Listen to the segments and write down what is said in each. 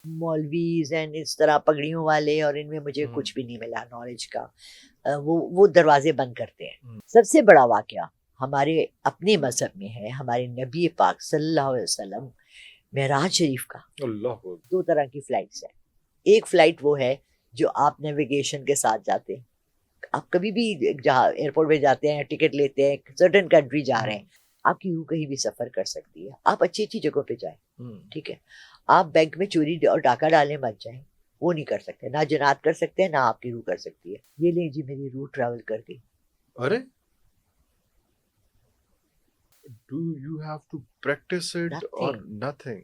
Maulvis and اس طرح پگڑیوں والے، اور ان میں مجھے کچھ بھی نہیں ملا نالج کا. وہ دروازے بند کرتے ہیں. سب سے بڑا واقعہ ہمارے اپنے مذہب میں ہے، ہمارے نبی پاک صلی اللہ علیہ وسلم معراج شریف کا. اللہ 2 طرح کی فلائٹس ہیں. ایک فلائٹ وہ ہے جو آپ نیویگیشن کے ساتھ جاتے ہیں. آپ کبھی بھی جہاں ایئرپورٹ پہ جاتے ہیں، ٹکٹ لیتے ہیں، سرٹن کنٹری جا رہے ہیں، آپ کی روح کہیں بھی سفر کر سکتی ہے. آپ اچھی اچھی جگہوں پہ جائیں، ٹھیک ہے. آپ بینک میں چوری اور ڈاکہ ڈالنے مت جائیں، وہ نہیں کر سکتے. نہ جنات کر سکتے ہیں، نہ آپ کی روح کر سکتی ہے. یہ لیں جی میری روح ٹریول کر گئی. ارے do you have to practice it or nothing?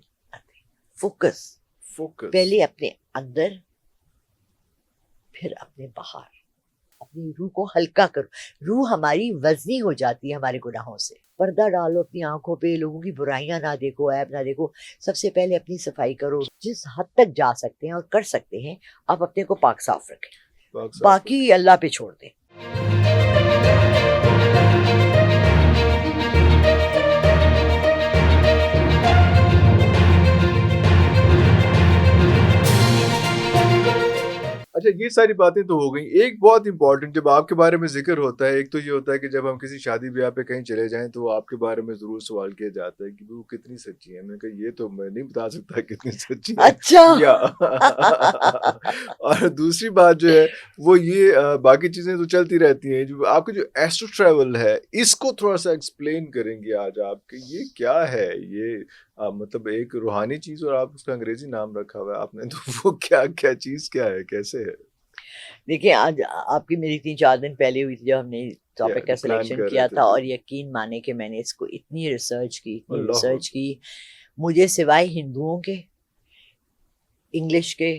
Focus Focus. پہلے اپنے اندر، پھر اپنے باہر. اپنی روح کو ہلکا کرو. روح ہماری وزنی ہو جاتی ہے ہمارے گناہوں سے. پردہ ڈالو اپنی آنکھوں پہ، لوگوں کی برائیاں نہ دیکھو، عیب نہ دیکھو. سب سے پہلے اپنی صفائی کرو. جس حد تک جا سکتے ہیں اور کر سکتے ہیں آپ اپنے کو پاک صاف رکھیں، باقی اللہ پہ چھوڑ دیں. اچھا یہ ساری باتیں تو ہو گئیں. ایک بہت امپورٹنٹ جب آپ کے بارے میں ذکر ہوتا ہے، ایک تو یہ ہوتا ہے کہ جب ہم کسی شادی بیاہ پہ کہیں چلے جائیں تو آپ کے بارے میں ضرور سوال کیا جاتا ہے کہ وہ کتنی سچی ہیں. میں نے کہا یہ تو میں نہیں بتا سکتا کتنی سچی ہیں. اچھا اور دوسری بات جو ہے وہ یہ باقی چیزیں تو چلتی رہتی ہیں. جو آپ کا جو ایسٹرو ٹریول ہے اس کو تھوڑا سا ایکسپلین کریں گے آج آپ کہ یہ کیا ہے. یہ مطلب ایک روحانی چیز اور آپ اس کا انگریزی نام رکھا ہوا ہے آپ نے، تو وہ کیا چیز کیا ہے، کیسے ہے؟ دیکھیں آج آپ کی میری 3-4 دن پہلے ہوئی تھی جب ہم نے ٹاپک کا سلیکشن کیا تھا، اور یقین مانے کہ میں نے اس کو اتنی ریسرچ کی مجھے سوائے ہندوؤں کے، انگلش کے،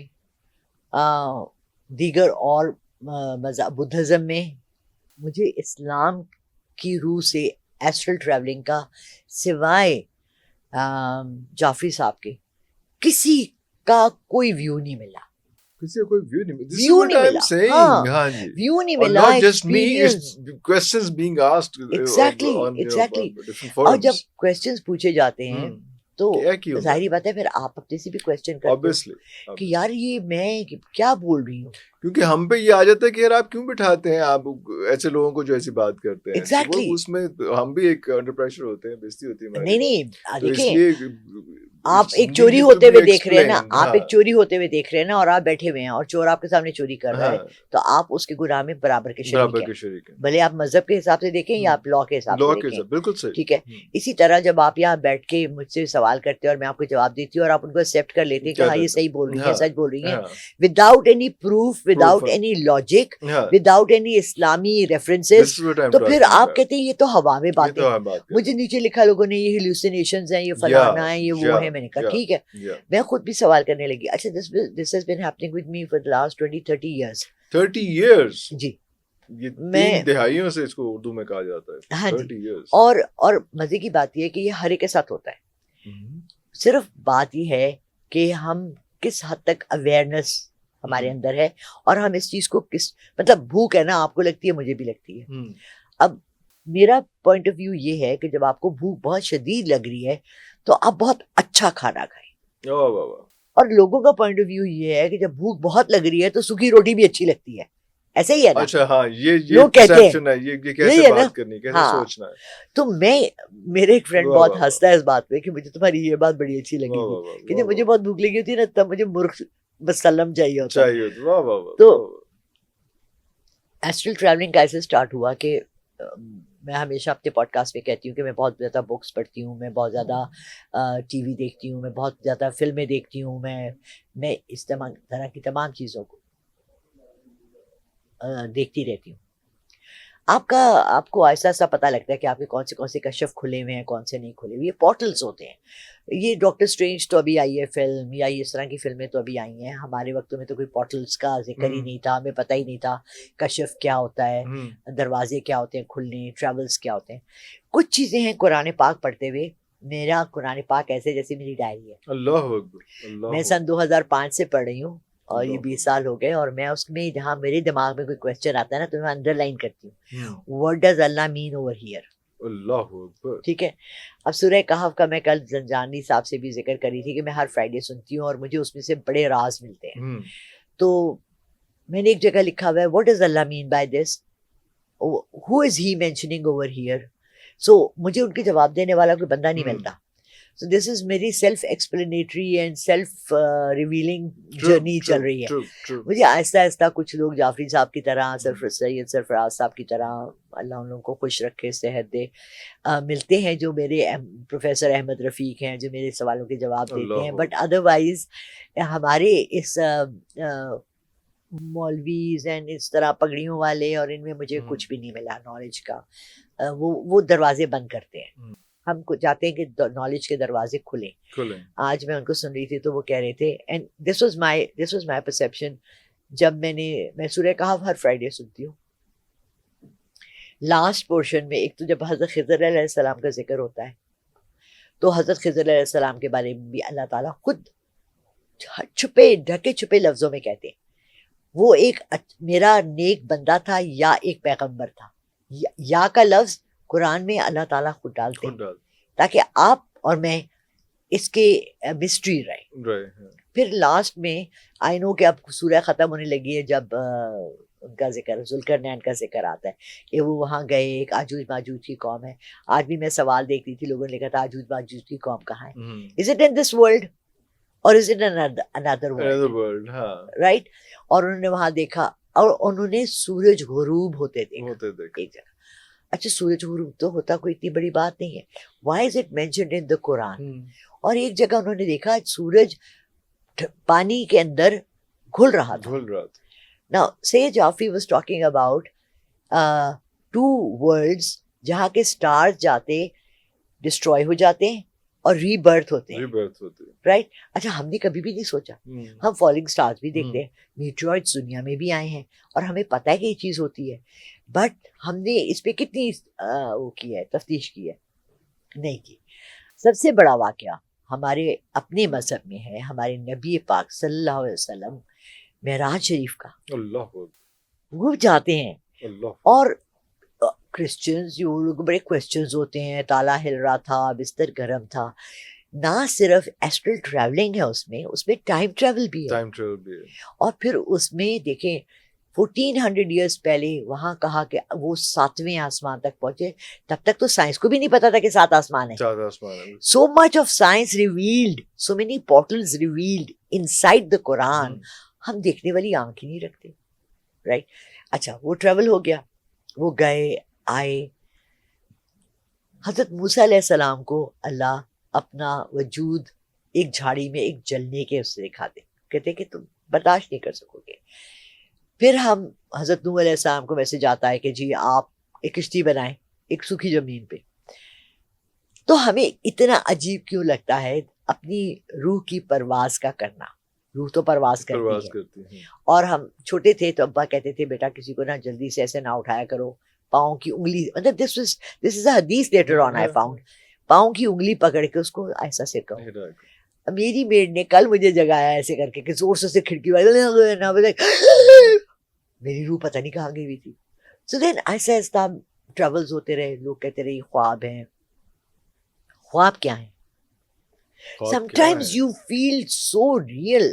دیگر اور مذہب بدھزم میں، مجھے اسلام کی روح سے ایسٹرل ٹریولنگ کا سوائے جعفری صاحب کے کسی کا کوئی ویو نہیں ملا. کسی کوئی ویو نہیں ملا. ویو نہیں ملا. ہاں جی، ویو نہیں ملا. not just me, it's questions being asked Exactly. اور جب کوشچنز پوچھے جاتے ہیں تو ظاہری بات ہے پھر آپ اپنے سے بھی کوشچن کرتے ہیں کہ یار یہ میں کیا بول رہی ہوں. کیونکہ ہم پہ یہ آ جاتا ہے کہ یار آپ کیوں بٹھاتے ہیں آپ ایسے لوگوں کو جو ایسی بات کرتے ہیں. Exactly. اس میں ہم بھی ایک انڈر پریشر ہوتے ہیں، بےزتی ہوتی ہے. نہیں دیکھیں آپ ایک چوری ہوتے ہوئے دیکھ رہے ہیں نا، آپ ایک چوری ہوتے ہوئے دیکھ رہے ہیں نا، اور آپ بیٹھے ہوئے ہیں اور چور آپ کے سامنے چوری کر رہا ہے، تو آپ اس کے گناہ میں برابر کے شریک ہیں، بھلے آپ مذہب کے حساب سے دیکھیں یا آپ لا کے حساب سے دیکھیں. بالکل صحیح، ٹھیک ہے. اسی طرح جب آپ یہاں بیٹھ کے مجھ سے سوال کرتے ہیں اور میں آپ کو جواب دیتی ہوں اور آپ ان کو ایکسیپٹ کر لیتے ہیں کہ ہاں یہ صحیح بول رہی ہیں، سچ بول رہی ہیں، without any proof, without any logic, without any اسلامی ریفرنسز، تو پھر آپ کہتے ہیں یہ تو ہوا میں باتیں. مجھے نیچے لکھا لوگوں نے یہ ہیلوسینیشنز ہیں، یہ فلانا ہے، یہ وہ ہے. میں نے کہا ٹھیک ہے. میں خود بھی سوال کرنے لگی. اچھا this has been happening with me for the last 20-30 years. 30 years جی. یہ 3 دہائیوں سے اس کو اردو میں کہا جاتا ہے. ہاں جی. اور مزے کی بات یہ ہے کہ یہ ہر ایک کے ساتھ ہوتا ہے. صرف بات یہ ہے کہ ہم کس حد تک اویئرنیس ہمارے اندر ہے، اور ہم اس چیز کو کس مطلب بھوک ہے نا، آپ کو لگتی ہے مجھے بھی لگتی ہے. اب میرا پوائنٹ آف ویو یہ ہے کہ جب آپ کو بھوک بہت شدید لگ رہی ہے تو آپ بہت اچھا کھانا کھائیں. اور لوگوں کا پوائنٹ آف ویو یہ ہے کہ جب بھوک بہت لگ رہی ہے تو سوکھی روٹی بھی اچھی لگتی ہے. ایسا ہی ہے نا. اچھا ہاں، یہ لوگ کہتے ہیں یہ کیسے بات کرنی، کیسے سوچنا ہے. تو میرے ایک فرینڈ بہت ہنستا ہے اس بات پہ کہ مجھے تمہاری یہ بات بڑی اچھی لگی تھی کہ جب مجھے بہت بھوک لگی ہوتی ہے نا تب مجھے مرغ مسلم چاہیے ہوتا ہے. تو ایسٹرل ٹریولنگ کا ایسے اسٹارٹ ہوا کہ میں ہمیشہ اپنے پوڈ کاسٹ پہ کہتی ہوں کہ میں بہت زیادہ بکس پڑھتی ہوں، میں بہت زیادہ ٹی وی دیکھتی ہوں، میں بہت زیادہ فلمیں دیکھتی ہوں، میں اس طرح کی تمام چیزوں کو دیکھتی رہتی ہوں. آپ کو ایسا ایسا پتہ لگتا ہے کہ آپ کے کون سے کشف کھلے ہوئے ہیں، کون سے نہیں کھلے ہوئے. یہ پورٹلز ہوتے ہیں. یہ ڈاکٹر اسٹرینج تو ابھی آئی ہے فلم، یا اس طرح کی فلمیں تو ابھی آئی ہیں. ہمارے وقتوں میں تو کوئی پورٹلز کا ذکر ہی نہیں تھا، ہمیں پتہ ہی نہیں تھا کشف کیا ہوتا ہے، دروازے کیا ہوتے ہیں کھلنے، ٹریولز کیا ہوتے ہیں. کچھ چیزیں ہیں قرآن پاک پڑھتے ہوئے. میرا قرآن پاک ایسے جیسے میری ڈائری ہے. اللہ اکبر. میں سن 2005 سے پڑھ رہی ہوں اور یہ 20 سال ہو گئے، اور میں اس میں جہاں میرے دماغ میں کوئی کوشچن آتا ہے نا تو میں انڈر لائن کرتی ہوں، what does Allah mean over here. Allah اکبر. ٹھیک ہے. اب سورہ کہف کا میں کل زنجانی صاحب سے بھی ذکر کری تھی کہ میں ہر فرائیڈے سنتی ہوں اور مجھے اس میں سے بڑے راز ملتے ہیں. ہم. تو میں نے ایک جگہ لکھا ہوا ہے what does Allah mean by this, who is he mentioning over here. So مجھے ان کے جواب دینے والا کوئی بندہ نہیں ملتا. سو دس از میری self explanatory and self revealing journey چل رہی ہے. مجھے آہستہ آہستہ کچھ لوگ جعفری صاحب کی طرح, سید سرفراز صاحب کی طرح, اللہ ان لوگوں کو خوش رکھے, صحت دے, ملتے ہیں جو میرے پروفیسر احمد رفیق ہیں جو میرے سوالوں کے جواب دیتے ہیں. بٹ ادروائز ہمارے اس مولویز اینڈ اس طرح پگڑیوں والے اور ان میں مجھے کچھ بھی نہیں ملا نالج کا. وہ دروازے بند کرتے ہیں. ہم کو چاہتے ہیں کہ نالج کے دروازے کھلیں. آج میں ان کو سن رہی تھی تو وہ کہہ رہے تھے, and this was my perception, جب میں سورہ کہف ہر فرائیڈے سنتی ہوں, لاسٹ پورشن میں ایک تو جب حضرت خضر علیہ السلام کا ذکر ہوتا ہے تو حضرت خضر علیہ السلام کے بارے میں بھی اللہ تعالیٰ خود چھپے ڈھکے چھپے لفظوں میں کہتے ہیں وہ ایک میرا نیک بندہ تھا یا ایک پیغمبر تھا. یا کا لفظ قرآن میں اللہ تعالیٰ خود ڈالتے ہیں تاکہ آپ اور میں اس کے مسٹری رہے. پھر لاسٹ میں آئی نو کہ اب سورہ ختم ہونے لگی ہے جب ان کا ذکر ذوالقرنین کا ذکر آتا ہے کہ وہ وہاں گئے, ایک آجوج ماجوج کی قوم ہے. آج بھی میں سوال دیکھ رہی تھی, لوگوں نے لکھا تھا آجوج ماجوج کی قوم کہاں ہے. Is it in this world اور is it another world, right. اور انہوں نے وہاں دیکھا اور انہوں نے سورج غروب ہوتے دیکھا ایک جگہ. اچھا سورج غروب تو ہوتا کوئی اتنی بڑی بات نہیں ہے, why is it mentioned in the Quran. اور ایک جگہ انہوں نے دیکھا سورج پانی کے اندر گھل رہا تھا. Now Sayyid Jaafri was talking about two worlds جہاں کے stars جاتے destroy ہو جاتے ہیں اور ری برتھ ہوتے ہیں, رائٹ. اچھا ہم نے کبھی بھی نہیں سوچا, ہم فالنگ اسٹارز بھی دیکھتے ہیں, میٹیورائٹس دنیا میں بھی آئے ہیں اور ہمیں پتہ ہے کہ یہ چیز ہوتی ہے, بٹ ہم نے اس پہ کتنی وہ کی ہے, تفتیش کی ہے, نہیں کی. سب سے بڑا واقعہ ہمارے اپنے مذہب میں ہے, ہمارے نبی پاک صلی اللہ علیہ وسلم معراج شریف کا. وہ جاتے ہیں اور کرسچنز جو لوگ بڑے کویسچنز ہوتے ہیں, تالا ہل رہا تھا, بستر گرم تھا. نہ صرف ایسٹرل ٹریولنگ ہے اس میں ٹائم ٹریول بھی ہے. اور پھر اس میں دیکھیں 1400 ایئرس پہلے وہاں کہا کہ وہ 7ویں آسمان تک پہنچے. تب تک تو سائنس کو بھی نہیں پتا تھا کہ 7 آسمان ہیں. So much of science revealed, so many portals revealed inside the Quran. ہم دیکھنے والی آنکھ ہی نہیں رکھتے, رائٹ. اچھا وہ ٹریول ہو گیا, وہ گئے آئے. حضرت موسیٰ علیہ السلام کو اللہ اپنا وجود ایک جھاڑی میں ایک جلنے کے اس سے دکھاتے, کہتے کہ تم برداشت نہیں کر سکو گے. پھر ہم حضرت نوح علیہ السلام کو میسج آتا ہے کہ جی آپ ایک کشتی بنائیں ایک سوکھی زمین پہ. تو ہمیں اتنا عجیب کیوں لگتا ہے اپنی روح کی پرواز کا کرنا. روح تو پرواز کرتی ہے. اور ہم چھوٹے تھے تو ابا کہتے تھے بیٹا کسی کو نہ جلدی سے ایسے نہ اٹھایا کرو, پاؤں کی انگلی, مطلب دس از اے حدیث لیٹر آن آئی فاؤنڈ, پاؤں کی انگلی پکڑ کے اس کو ایسا سے کہو. میری میڈ نے کل مجھے جگایا ایسے کر کے کہ زور سے کھڑکی والے, میری روح پتہ نہیں کہاں گئی ہوئی تھی. سو دین ایسا ایسا ٹریولز ہوتے رہے. لوگ کہتے رہے خواب ہیں. خواب کیا ہیں؟ Sometimes you feel so real,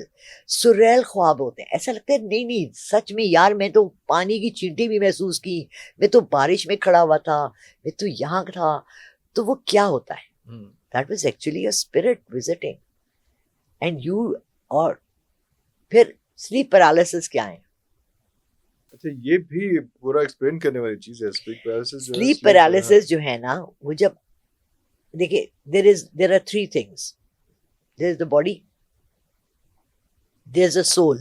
surreal خواب ہوتے ہیں. ایسا لگتا ہے نہیں سچ میں یار میں تو پانی کی چینٹی بھی محسوس کی, میں تو بارش میں کھڑا ہوا تھا, میں تو یہاں تھا. تو وہ کیا ہوتا ہے؟ That was actually a spirit visiting. And you, اور پھر sleep paralysis کیا ہے؟ اچھا یہ بھی پورا ایکسپلین کرنے والی چیز ہے. sleep paralysis جو ہے نا, وہ جب دیکھیں there are 3 things. There is the body, there is a soul,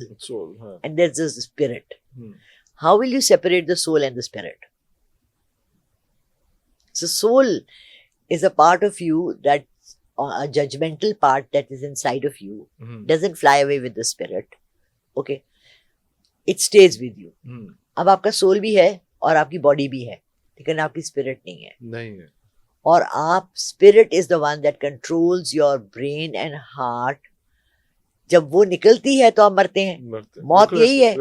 and there is the spirit. How will you separate the soul and the spirit? So soul is a part of you that a judgmental part that is inside of you, doesn't fly away with the spirit. Okay, it stays with you. اب آپ کا civil بھی ہے اور آپ کی body بھی ہے, لیکن آپ کی اسپرٹ نہیں ہے. اور آپ spirit is the one that controls your brain and heart. جب وہ نکلتی ہے تو آپ مرتے ہیں. موت یہی ہے.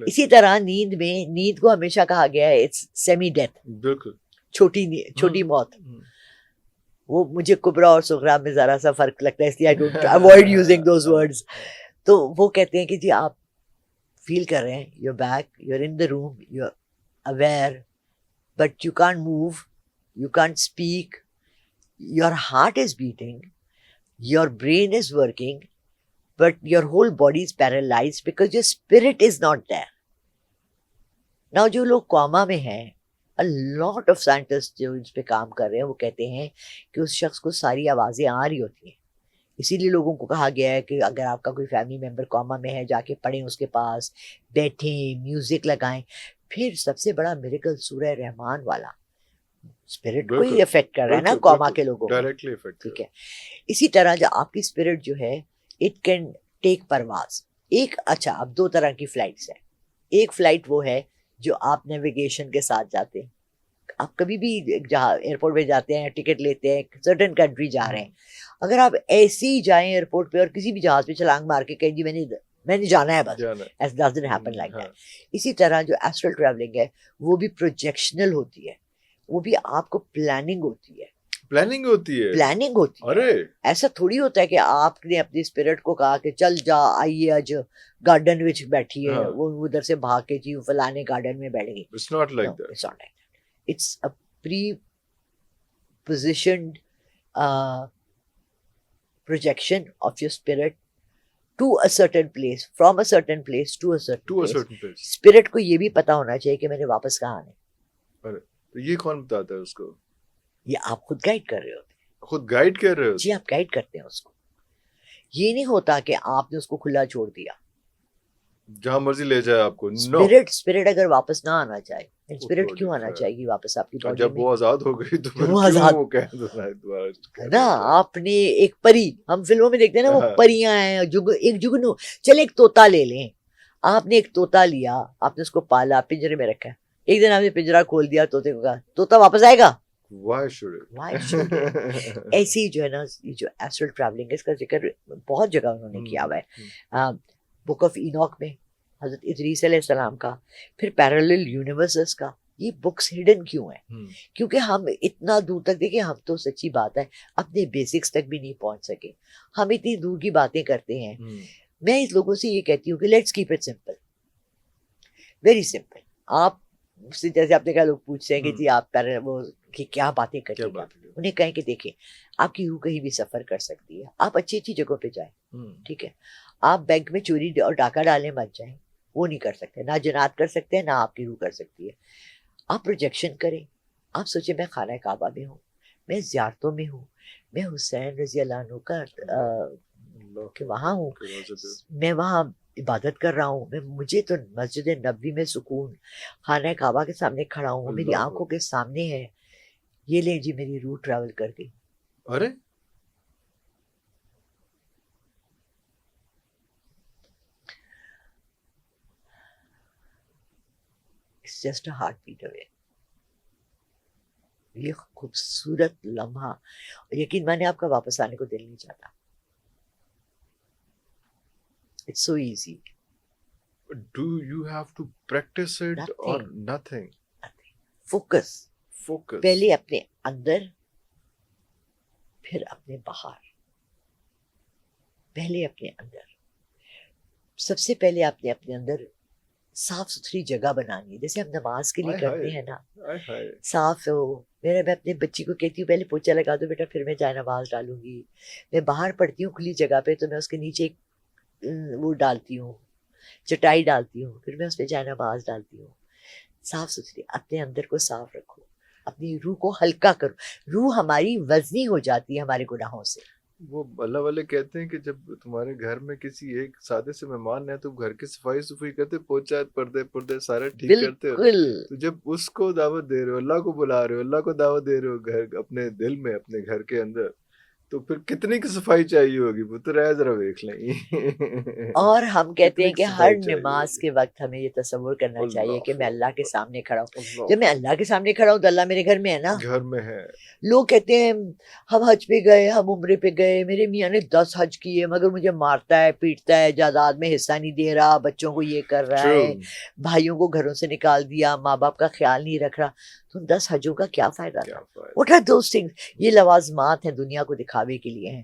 اسی طرح نیند کو ہمیشہ کہا گیا ہے اٹس سیمی ڈیتھ. چھوٹی موت. وہ مجھے کبرا اور صغرا میں ذرا سا فرق لگتا ہے, اس لیے I don't avoid using those words. تو وہ کہتے ہیں کہ جی آپ فیل کر رہے ہیں, you back, you in the room, you aware, but you can't move, you can't speak, your heart is beating, your brain is working, but your whole body is paralyzed because your spirit is not there. Now جو لوگ کوما میں ہیں, a lot of scientists جو اس پہ کام کر رہے ہیں وہ کہتے ہیں کہ اس شخص کو ساری آوازیں آ رہی ہوتی ہیں. اسی لیے لوگوں کو کہا گیا ہے کہ اگر آپ کا کوئی فیملی ممبر کوما میں ہے, جا کے پڑھیں اس کے پاس, بیٹھیں, میوزک لگائیں. پھر سب سے بڑا میریکل سورہ رحمان والا, اسپرٹ کو ہی افیکٹ کر رہا ہے نا کوما کے لوگوں کو, ڈائریکٹلی افیکٹ. ٹھیک ہے. اسی طرح جو آپ کی اسپرٹ جو ہے اٹ کین ٹیک پرواز. ایک اچھا اب دو طرح کی فلائٹس ہیں. ایک فلائٹ وہ ہے جو آپ نیویگیشن کے ساتھ جاتے ہیں, آپ کبھی بھی جہاں ایئرپورٹ پہ جاتے ہیں, ٹکٹ لیتے ہیں, سرٹن کنٹری جا رہے ہیں, اگر آپ ایسے ہی جائیں ایئرپورٹ پہ اور کسی بھی جہاز پہ چھلانگ مار کے کہیں جی میں نے جانا ہے بس, ایسا ڈزنٹ ہیپن لائک دیٹ. اسی طرح جو ایسٹرل ٹریولنگ ہے وہ بھی پروجیکشنل ہوتی ہے, وہ بھی آپ کو پلاننگ ہوتی ہے. ارے ایسا تھوڑی ہوتا ہے کہ آپ نے اپنی اسپرٹ کو کہا کہ چل جا, آئیے آج گارڈن وچ بیٹھی ہے, وہ ادھر سے بھاگ کے جی فلانے گارڈن میں بیٹھ گئی. It's not like that. It's not like that. It's a pre-positioned projection of your spirit to a certain place, from a certain place to a certain place. Spirit کو یہ بھی پتا ہونا چاہیے کہ میں نے واپس کہاں آنا ہے. ارے تو یہ کون بتاتا ہے اس کو؟ یہ آپ خود گائیڈ کر رہے ہوتے ہیں. خود گائیڈ کر رہے ہوتے؟ جی آپ گائیڈ کرتے ہیں اس کو. یہ نہیں ہوتا کہ آپ نے اس کو کھلا چھوڑ دیا, جہاں مرضی لے جائے آپ کو. اسپرٹ اگر واپس نہ آنا چاہے, اسپرٹ کیوں آنا چاہے گی واپس آپ کی باڈی جب میں؟ وہ آزاد ہو گئی تو نا آپ نے ایک پری, ہم فلموں میں دیکھتے ہیں نا وہ پریاں ہیں, ایک جگنو, چلے ایک طوطا لے لیں. آپ نے ایک طوطا لیا, آپ نے اس کو پالا, پنجرے میں رکھا, ایک دن آپ نے پنجرا کھول دیا, طوطے کو کہا طوطا واپس آئے گا. Why should it? ایسی ہی جو ہے نا یہ جو ایسٹرل ٹریولنگ ہے اس کا ذکر بہت جگہ انہوں نے کیا ہوا ہے. بک آف اینوک میں حضرت ادریس علیہ السلام کا, پھر پیرالل یونیورسز کا. یہ بکس ہڈن کیوں ہیں؟ کیونکہ ہم اتنا دور تک, دیکھیں ہم تو سچی بات ہے اپنے بیسکس تک بھی نہیں پہنچ سکے, ہم اتنی دور کی باتیں کرتے ہیں. میں اس لوگوں سے یہ کہتی ہوں کہ let's keep it simple, very simple. آپ سے جیسے آپ نے کہا لوگ پوچھتے ہیں کہ جی آپ وہ کہ کیا باتیں کرتے ہیں, انہیں کہیں کہ دیکھیں آپ کی روح کہیں بھی سفر کر سکتی ہے, آپ اچھی اچھی جگہوں پہ جائیں, ٹھیک ہے. آپ بینک میں چوری اور ڈاکہ ڈالنے مت جائیں, وہ نہیں کر سکتے, نہ جنات کر سکتے ہیں, نہ آپ کی روح کر سکتی ہے. آپ پروجیکشن کریں, آپ سوچیں میں خانہ کعبہ میں ہوں, میں زیارتوں میں ہوں, میں حسین رضی اللہ عنہ کا کہ وہاں ہوں, میں وہاں عبادت کر رہا ہوں, مجھے تو مسجد نبوی میں سکون, خانہ کعبہ کے سامنے کھڑا ہوں, وہ میری آنکھوں کے سامنے ہے. یہ لیں جی میری روح ٹریول کر گئی. ارے It's just a heartbeat away. یہ خوبصورت لمحہ, یقین مانے آپ کا واپس آنے کو دل نہیں چاہتا. It's so easy. Do you have to practice it or nothing? Focus. Focus. پہلے اپنے اندر, پھر اپنے باہر. پہلے اپنے اندر, سب سے پہلے آپ نے اپنے اندر صاف ستھری جگہ بنانی ہے, جیسے ہم نماز کے لیے کرتے ہیں نا, صاف ہو. میں اپنے بچی کو کہتی ہوں پہلے پوچھا لگا دو بیٹا, پھر میں جائے نماز ڈالوں گی. میں باہر پڑھتی ہوں کھلی جگہ پہ, تو میں اس کے نیچے وہ ڈالتی ہوں, چٹائی ڈالتی ہوں, پھر میں اس پہ جائے نماز ڈالتی ہوں. صاف ستھری, اپنے اندر کو صاف رکھو, اپنی روح کو ہلکا کرو. روح ہماری وزنی ہو جاتی ہے ہمارے گناہوں سے. وہ اللہ والے کہتے ہیں کہ جب تمہارے گھر میں کسی ایک سادے سے مہمان ہے تو گھر کی صفائی کرتے, پوچھا پردے سارے ٹھیک کرتے ہو. تو جب اس کو دعوت دے رہے ہو, اللہ کو بلا رہے ہو, اللہ کو دعوت دے رہے ہو گھر اپنے دل میں, اپنے گھر کے اندر, تو پھر کتنی کی صفائی چاہیے ہوگی؟ وہ تو رہ ذرا دیکھ لیں اور ہم کہتے ہیں کتنی کہ کی ہر صفائی چاہیے نماز ہوگی؟ کے وقت ہمیں یہ تصور کرنا چاہیے کہ میں اللہ کے اللہ سامنے کھڑا ہوں. اللہ جب میں اللہ کے سامنے کھڑا ہوں تو اللہ میرے گھر میں ہے نا. گھر میں ہے. لوگ کہتے ہیں ہم حج پہ گئے, ہم عمرے پہ گئے, میرے میاں نے 10 حج کیے مگر مجھے مارتا ہے, پیٹتا ہے, جائیداد میں حصہ نہیں دے رہا, بچوں کو یہ کر رہا True. ہے, بھائیوں کو گھروں سے نکال دیا, ماں باپ کا خیال نہیں رکھ رہا. تو 10 حجوں کا کیا فائدہ تھا؟ کیا فائدہ. What are those things؟ یہ لوازمات ہیں, دنیا کو دکھاوے کے لیے ہیں.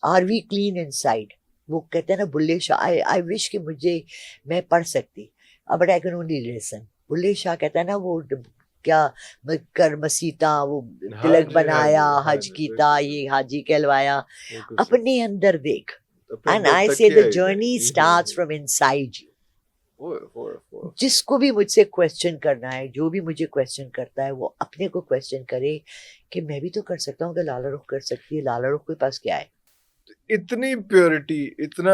Are we clean inside? وہ کہتے ہیں نا بلے شاہ, آئی وش کہ مجھے میں پڑھ سکتی, but I can only listen. Bulleh Shah کہتا ہے نا وہ کیا کر مسیتا, وہ ہاں تلک جی ہاں بنایا, جی ہاں حج جی کیتا, بالکل یہ حاجی کہلوایا. بالکل صحیح. اپنے اندر دیکھ. اپنے اینڈ اندر آئی تک سے ہی the آئی journey جائے. starts from inside you. جس کو بھی مجھ سے کویسچن کرنا ہے, جو بھی مجھے کویسچن کرتا ہے, وہ اپنے کو کویسچن کرے کہ میں بھی تو کر سکتا ہوں, کہ لالا رخ کر سکتی ہے, لالا رخ کے پاس کیا ہے. اتنی پیورٹی, اتنا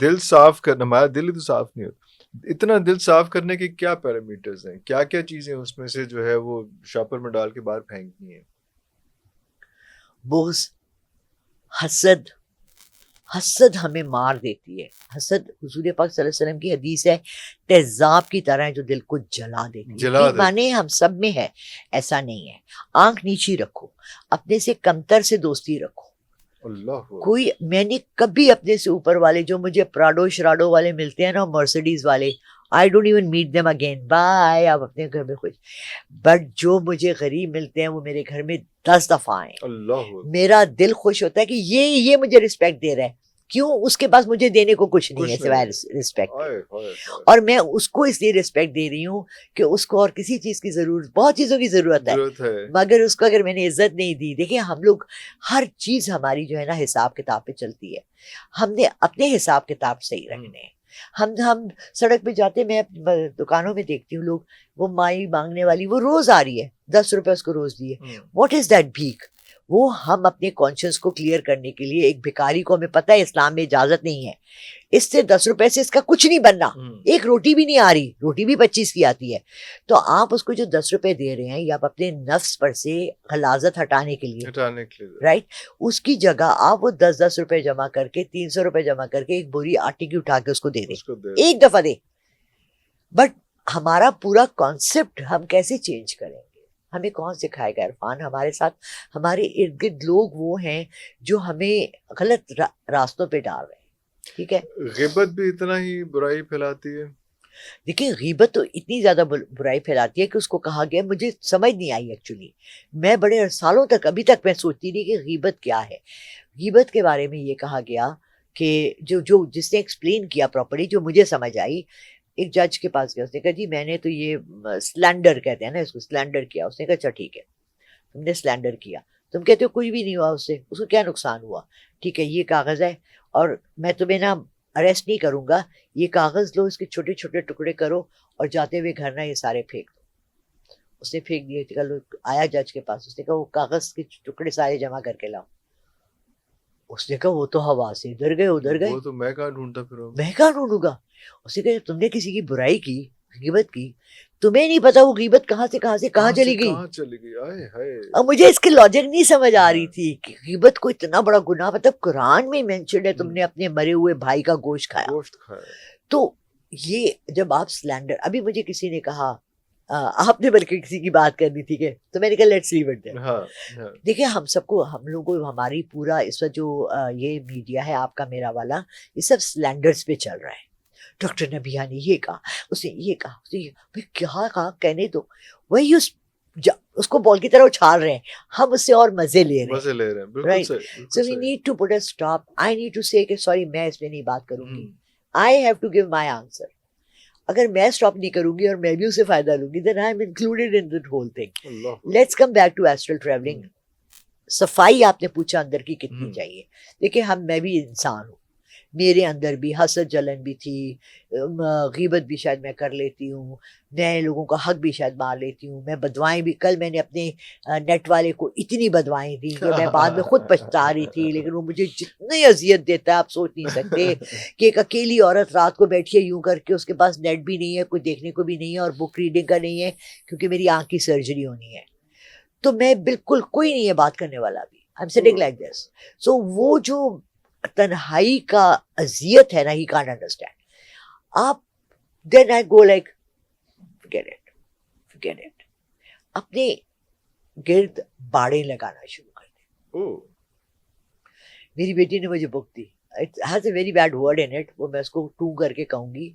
دل صاف کرنا, ہمارا دل ہی تو صاف نہیں ہوتا. اتنا دل صاف کرنے کے کیا پیرامیٹرز ہیں, کیا کیا چیزیں اس میں سے جو ہے وہ شاپر میں ڈال کے باہر پھینکنی ہیں؟ بغض, حسد. حسد ہمیں مار دیتی ہے. حسد حضور پاک صلی اللہ علیہ وسلم کی حدیث ہے, تیزاب کی طرح ہے جو دل کو جلا دیتی ہے. جلا دیتی. مانے ہم سب میں ہے, ایسا نہیں ہے. آنکھ نیچی رکھو, اپنے سے کمتر سے دوستی رکھو. اللہ کوئی, میں نے کبھی اپنے سے اوپر والے جو مجھے پراڈو شراڈو والے ملتے ہیں نا, مرسڈیز والے, I don't even meet them again, bye, آپ اپنے گھر میں خوش. بٹ جو مجھے غریب ملتے ہیں وہ میرے گھر میں 10 دفعہ آئے, اللہ. میرا دل خوش ہوتا ہے کہ یہ مجھے رسپیکٹ دے رہا ہے. کیوں؟ اس کے پاس مجھے دینے کو کچھ نہیں ہے سوائے رسپیکٹ کے. اور میں اس کو اس لیے رسپیکٹ دے رہی ہوں کہ اس کو اور کسی چیز کی ضرورت, بہت چیزوں کی ضرورت ہے, مگر اس کو اگر میں نے عزت نہیں دی. دیکھیں ہم لوگ ہر چیز ہماری جو ہے نا حساب کتاب پہ چلتی ہے. ہم نے اپنے حساب کتاب صحیح رکھنے ہیں. ہم سڑک پہ جاتے, میں دکانوں میں دیکھتی ہوں لوگ, وہ مائی مانگنے والی وہ روز آ رہی ہے, 10 روپے اس کو روز دیے. واٹ از دیٹ بھیک؟ وہ ہم اپنے کانشنس کو کلیئر کرنے کے لیے, ایک بھکاری کو ہمیں پتہ ہے اسلام میں اجازت نہیں ہے, اس سے 10 روپے سے اس کا کچھ نہیں بننا, ایک روٹی بھی نہیں آ رہی, روٹی بھی 25 کی آتی ہے. تو آپ اس کو جو 10 روپے دے رہے ہیں, یا آپ اپنے نفس پر سے غلاظت ہٹانے کے لیے, رائٹ, اس کی جگہ آپ وہ 10 روپے جمع کر کے, 300 روپے جمع کر کے, ایک بوری آٹے کی اٹھا کے اس کو دے دیں, ایک دفعہ دے. بٹ ہمارا پورا کانسیپٹ ہم کیسے چینج کریں گے؟ ہمیں کون سکھائے گا؟ عرفان, ہمارے ساتھ ہمارے ارد گرد لوگ وہ ہیں جو ہمیں غلط راستوں پہ ڈال رہے ہیں. ٹھیک ہے, غیبت بھی اتنا ہی برائی پھیلاتی ہے. دیکھیں غیبت تو اتنی زیادہ برائی پھیلاتی ہے کہ اس کو کہا گیا, مجھے سمجھ نہیں آئی ایکچولی. میں بڑے سالوں تک, ابھی تک میں سوچتی رہی کہ غیبت کیا ہے. غیبت کے بارے میں یہ کہا گیا کہ جس نے ایکسپلین کیا پراپرلی, جو مجھے سمجھ آئی, ایک جج کے پاس گیا, اس نے کہا جی میں نے تو یہ سلینڈر کہتے ہیں نا اس کو, سلینڈر کیا. اس نے کہا اچھا ٹھیک ہے, تم نے سلینڈر کیا, تم کہتے ہو کچھ بھی نہیں ہوا اس سے, اس کو کیا نقصان ہوا؟ ٹھیک ہے, یہ کاغذ ہے اور میں تمہیں نا اریسٹ نہیں کروں گا, یہ کاغذ لو, اس کے چھوٹے چھوٹے ٹکڑے کرو اور جاتے ہوئے گھر نہ یہ سارے پھینک دو. اس نے پھینک دیے. آیا جج کے پاس, اس نے کہا وہ کاغذ کے ٹکڑے سارے جمع کر کے لاؤ. اس نے کہا وہ تو ہوا سے ادھر گئے ادھر گئے, وہ تو میں کہاں ڈھونڈتا پھر, میں کہاں ڈھونڈوں گا. اس نے کہا تم نے کسی کی برائی کی, غیبت کی, تمہیں نہیں پتا وہ غیبت کہاں سے کہاں چلی گئی. اب مجھے اس کی لاجک نہیں سمجھ آ رہی تھی کہ غیبت کو اتنا بڑا گناہ, مطلب قرآن میں مینشنڈ ہے تم نے اپنے مرے ہوئے بھائی کا گوشت کھایا. تو یہ جب آپ سلینڈر, ابھی مجھے کسی نے کہا, آپ نے بلکہ کسی کی بات کرنی تھی کہ, تو میں نے کہا لیٹس لیو اٹ دیر. دیکھیں ہم سب کو, ہم لوگوں کو, ہماری پورا اس وقت جو یہ میڈیا ہے آپ کا میرا والا, یہ سب سلینڈرز پہ چل رہا ہے. ڈاکٹر نبیہ نے یہ کہا, اس نے یہ کہا, اس نے یہ کیا کہا, کہنے دو. وہی اس کو بال کی طرح اچھال رہے ہیں, ہم اس سے اور مزے لے رہے ہیں. Right, so we need to put a stop. I need to say کہ سوری میں اس میں نہیں بات کروں گی, I have to give my answer. اگر میں اسٹاپ نہیں کروں گی اور میں بھی اسے فائدہ لوں گی, then I am included in that whole thing. Let's come back to astral traveling. صفائی آپ نے پوچھا اندر کی کتنی چاہیے. دیکھیں میں بھی انسان ہوں, میرے اندر بھی حسد جلن بھی تھی, غیبت بھی شاید میں کر لیتی ہوں, نئے لوگوں کا حق بھی شاید مار لیتی ہوں, میں بدوائیں بھی. کل میں نے اپنے نیٹ والے کو اتنی بدوائیں دی کہ میں بعد میں خود پچھتا رہی تھی, لیکن وہ مجھے جتنی اذیت دیتا ہے آپ سوچ نہیں سکتے. کہ ایک اکیلی عورت رات کو بیٹھی ہے یوں کر کے, اس کے پاس نیٹ بھی نہیں ہے, کوئی دیکھنے کو بھی نہیں ہے, اور بک ریڈنگ کا نہیں ہے کیونکہ میری آنکھ کی سرجری ہونی ہے. تو میں بالکل, کوئی نہیں ہے بات کرنے والا بھی. I'm sitting like this. So وہ جو تنہائی کا اذیت ہے نا, he can't understand. آپ then I go like forget it. اپنے گرد باڑے لگانا شروع کر دیں. اوہ میری بیٹی نے مجھے بک دی, it has a very bad word in it, وہ میں اس کو 2 کر کے کہوں گی,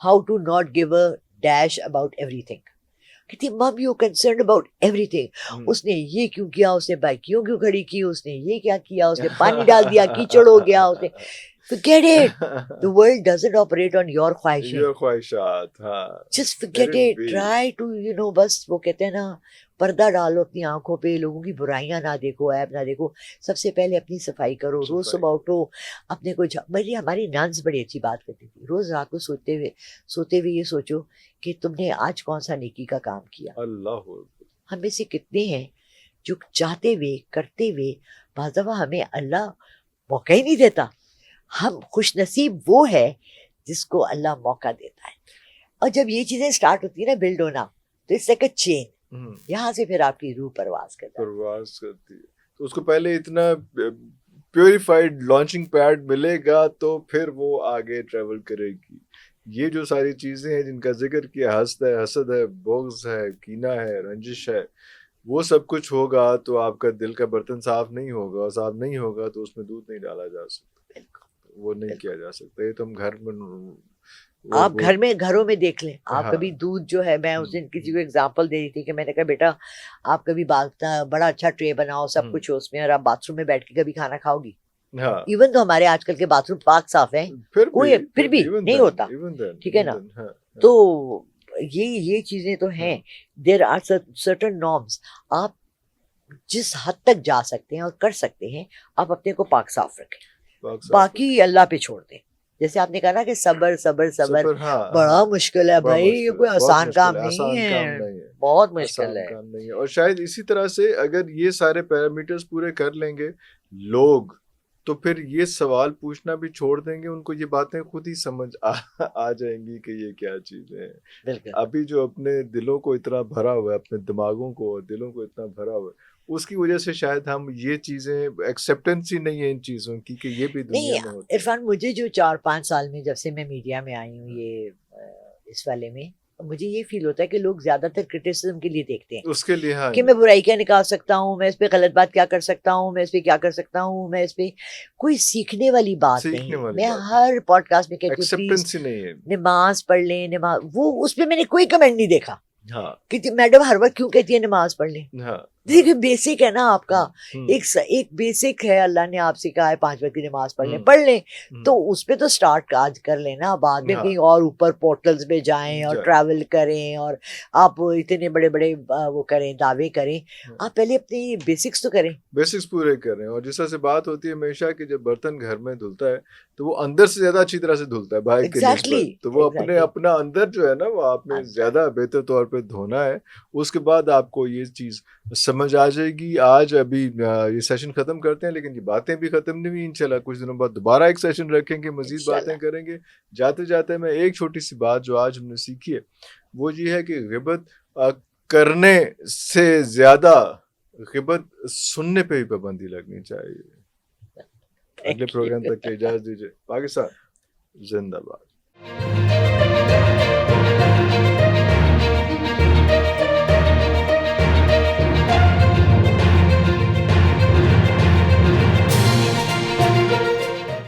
how to not give a dash about everything. کہتی مم یو کنسرنڈ اباؤٹ ایوری تھنگ. اس نے یہ کیوں کیا, اس نے بائک کیوں کھڑی کی, اس نے یہ کیا کیا, اس نے پانی ڈال دیا, کیچڑ ہو گیا, اس نے forget it. The world doesn't operate on your خواہشیں. your خواہشات, ہاں. Just forget it. Try to بس وہ کہتے ہیں نا, پردہ ڈالو اپنی آنکھوں پہ, لوگوں کی برائیاں نہ دیکھو, عیب نہ دیکھو. سب سے پہلے اپنی صفائی کرو. روز صبح اٹھو, اپنے کو ہماری نانس بڑی اچھی بات کرتی تھی, روز رات کو سوتے ہوئے یہ سوچو کہ تم نے آج کون سا نیکی کا کام کیا. اللہ, ہم میں سے کتنے ہیں جو چاہتے ہوئے کرتے ہوئے بعض دفعہ ہمیں اللہ موقع ہی نہیں دیتا. ہم خوش نصیب وہ ہے جس کو اللہ موقع دیتا ہے. اور جب یہ چیزیں اسٹارٹ ہوتی ہیں نا بلڈ ہونا, تو اٹس لائک اے چین. یہاں سے پھر آپ کی روح پرواز کرتی ہے. تو اس کو پہلے اتنا پیوریفائڈ لانچنگ پیڈ ملے گا تو پھر وہ آگے ٹریول کرے گی. یہ جو ساری چیزیں ہیں جن کا ذکر کیا, حسد ہے, بغض ہے, کینہ ہے, رنجش ہے, وہ سب کچھ ہوگا تو آپ کا دل کا برتن صاف نہیں ہوگا, اور صاف نہیں ہوگا تو اس میں دودھ نہیں ڈالا جا سکتا, وہ نہیں کیا جا سکتا. یہ تو ہم گھر میں آپ گھروں میں دیکھ لیں. آپ کبھی دودھ جو ہے, میں اس دن کسی کو ایگزامپل دے رہی تھی کہ میں نے کہا بیٹا آپ کبھی بڑا اچھا ٹرے بناؤ, سب کچھ ہو اس میں, اور آپ باتھ روم میں بیٹھ کے کبھی کھانا کھاؤ گی. ایون تو ہمارے آج کل کے باتھ روم پاک صاف ہیں, پھر بھی نہیں ہوتا, ٹھیک ہے نا. تو یہ چیزیں تو ہیں. There are certain norms. آپ جس حد تک جا سکتے ہیں اور کر سکتے ہیں آپ اپنے کو پاک صاف رکھیں, باقی اللہ پہ چھوڑ دیں. جیسے آپ نے کہا نا کہ صبر بڑا مشکل ہے بھائی, یہ کوئی آسان کام نہیں ہے, بہت مشکل ہے. اور شاید اسی طرح سے اگر یہ سارے پیرامیٹرز پورے کر لیں گے لوگ, تو پھر یہ سوال پوچھنا بھی چھوڑ دیں گے. ان کو یہ باتیں خود ہی سمجھ آ جائیں گی کہ یہ کیا چیزیں ہیں. ابھی جو اپنے دلوں کو اتنا بھرا ہوا ہے, اپنے دماغوں کو اور دلوں کو اتنا بھرا ہوا ہے, اس کی وجہ سے شاید ہم یہ چیزیں ایکسیپٹنس ہی نہیں ہے ان چیزوں کی کہ یہ بھی دنیا میں ہوتی ہے. عرفان, مجھے جو 4-5 سال میں جب سے میں میڈیا میں آئی ہوں یہ اس والے میں, مجھے یہ فیل ہوتا ہے کہ لوگ زیادہ تر کرٹیسزم کے لیے دیکھتے ہیں, اس کے لیے کہ میں برائی کیا نکال سکتا ہوں, میں اس پہ غلط بات کیا کر سکتا ہوں, میں اس پہ کیا کر سکتا ہوں, میں اس پہ کوئی سیکھنے والی بات نہیں. میں ہر پوڈ کاسٹ میں کہتی ہوں پلیز نماز پڑھ لیں, وہ اس پہ میں نے کوئی کمنٹ نہیں دیکھا کہ میڈم ہر وقت کیوں کہتی ہے نماز پڑھ لیں. دیکھیے بیسک ہے نا آپ کا, ایک بیسک ہے, اللہ نے آپ سے کہا ہے 5 وقت کی نماز پڑھ لیں, تو اس پہ تو سٹارٹ آج کر لینا, بعد میں کہیں اور اوپر پورٹلز میں جائیں اور ٹریول کریں اور آپ اتنے بڑے وہ کریں, دعوے کریں. آپ پہلے اپنی بیسکس تو کریں, بیسکس پورے کریں. اور جس طرح سے بات ہوتی ہے ہمیشہ کہ جب برتن گھر میں دھلتا ہے تو وہ اندر سے زیادہ اچھی طرح سے دھلتا ہے باہر کے نسبت, تو وہ اپنا اندر جو ہے نا وہ آپ نے زیادہ بہتر طور پہ دھونا ہے. اس کے بعد آپ کو یہ چیز سمجھ آ جائے گی. آج ابھی یہ سیشن ختم کرتے ہیں, لیکن یہ باتیں بھی ختم نہیں ہوئی. انشاءاللہ کچھ دنوں بعد دوبارہ ایک سیشن رکھیں گے, مزید باتیں کریں گے. جاتے جاتے میں ایک چھوٹی سی بات جو آج ہم نے سیکھی ہے وہ یہ ہے کہ غیبت کرنے سے زیادہ غیبت سننے پہ ہی پابندی لگنی چاہیے. اگلے پروگرام تک اجازت دیجیے. پاکستان زندہ باد.